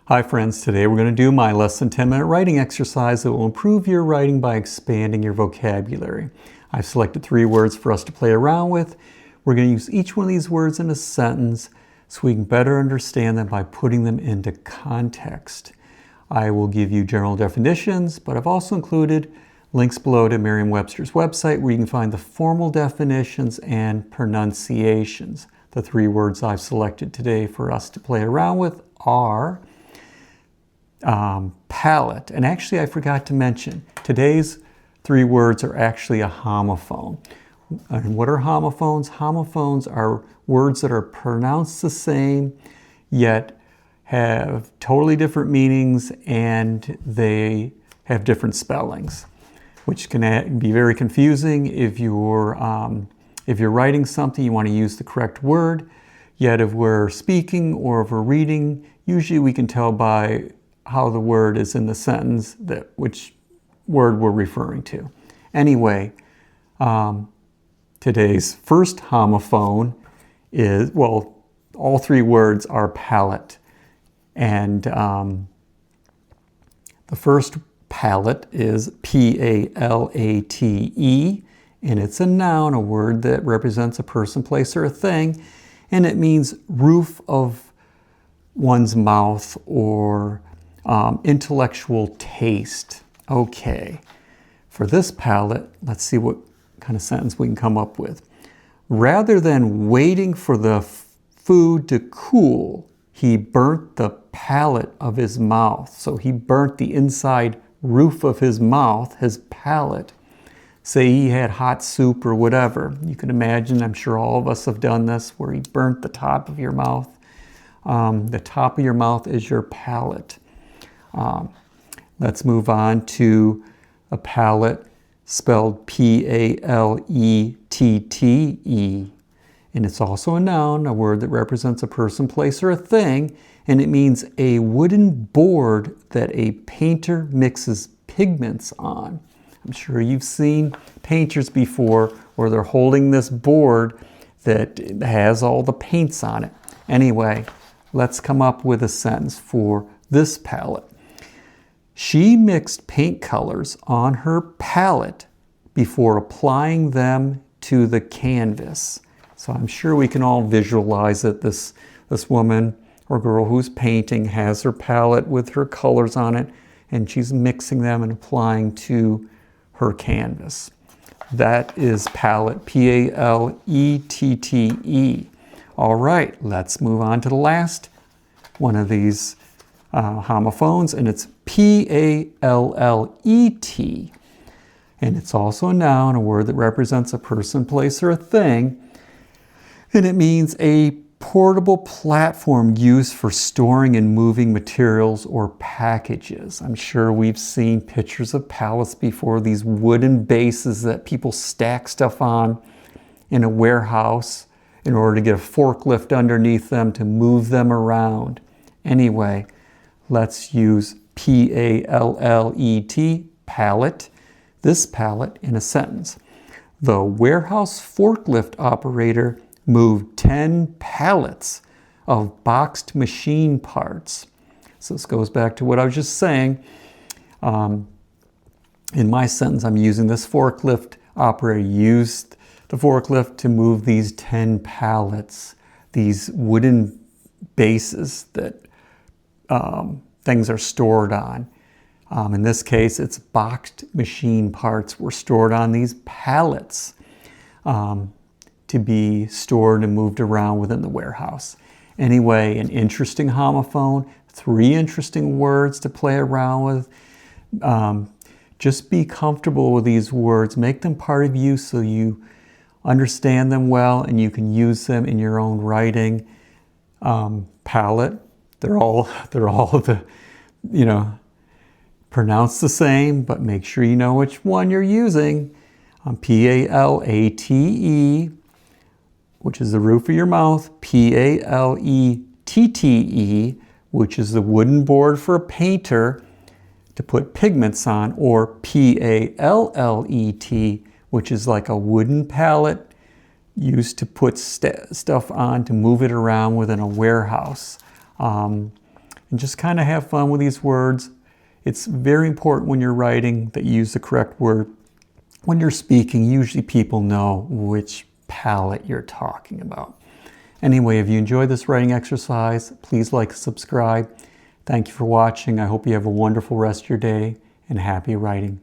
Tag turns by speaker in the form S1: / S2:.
S1: Hi friends, today we're going to do my less than 10-minute writing exercise that will improve your writing by expanding your vocabulary. I've selected 3 words for us to play around with. We're going to use each one of these words in a sentence so we can better understand them by putting them into context. I will give you general definitions, but I've also included links below to Merriam-Webster's website where you can find the formal definitions and pronunciations. The 3 words I've selected today for us to play around with are palate. And actually, I forgot to mention, today's 3 words are actually a homophone. And what are homophones? Homophones are words that are pronounced the same, yet have totally different meanings, and they have different spellings, which can be very confusing if you're writing something, you want to use the correct word, yet if we're speaking or if we're reading, usually we can tell by how the word is in the sentence which word we're referring to. Anyway, today's first homophone is, well, all 3 words are palate. And the first palate is P-A-L-A-T-E, and it's a noun, a word that represents a person, place, or a thing, and it means roof of one's mouth or intellectual taste. Okay, for this palate, let's see what kind of sentence we can come up with. Rather than waiting for the food to cool, he burnt the palate of his mouth. So he burnt the inside roof of his mouth, his palate. Say he had hot soup or whatever. You can imagine, I'm sure all of us have done this, where he burnt the top of your mouth. The top of your mouth is your palate. Let's move on to a palate spelled P-A-L-E-T-T-E. And it's also a noun, a word that represents a person, place, or a thing, and it means a wooden board that a painter mixes pigments on. I'm sure you've seen painters before where they're holding this board that has all the paints on it. Anyway, let's come up with a sentence for this palette. She mixed paint colors on her palette before applying them to the canvas. So I'm sure we can all visualize it. This woman or girl who's painting has her palette with her colors on it, and she's mixing them and applying to her canvas. That is palette, P-A-L-E-T-T-E. All right, let's move on to the last one of these homophones, and it's P-A-L-L-E-T. And it's also a noun, a word that represents a person, place, or a thing. And it means a portable platform used for storing and moving materials or packages. I'm sure we've seen pictures of pallets before, these wooden bases that people stack stuff on in a warehouse in order to get a forklift underneath them to move them around. Anyway, let's use P-A-L-L-E-T, pallet, this pallet in a sentence. The warehouse forklift operator moved 10 pallets of boxed machine parts. So this goes back to what I was just saying. In my sentence, I'm using this forklift operator used the forklift to move these 10 pallets, these wooden bases that things are stored on. In this case, it's boxed machine parts were stored on these pallets to be stored and moved around within the warehouse. Anyway, an interesting homophone, 3 interesting words to play around with. Just be comfortable with these words. Make them part of you so you understand them well and you can use them in your own writing. Palette, they're all pronounced the same, but make sure you know which one you're using. P-A-L-A-T-E, which is the roof of your mouth, P-A-L-E-T-T-E, which is the wooden board for a painter to put pigments on, or P-A-L-L-E-T, which is like a wooden pallet used to put stuff on to move it around within a warehouse. And and just kind of have fun with these words. It's very important when you're writing that you use the correct word. When you're speaking, usually people know which palette you're talking about. Anyway, if you enjoyed this writing exercise, please like and subscribe. Thank you for watching. I hope you have a wonderful rest of your day and happy writing.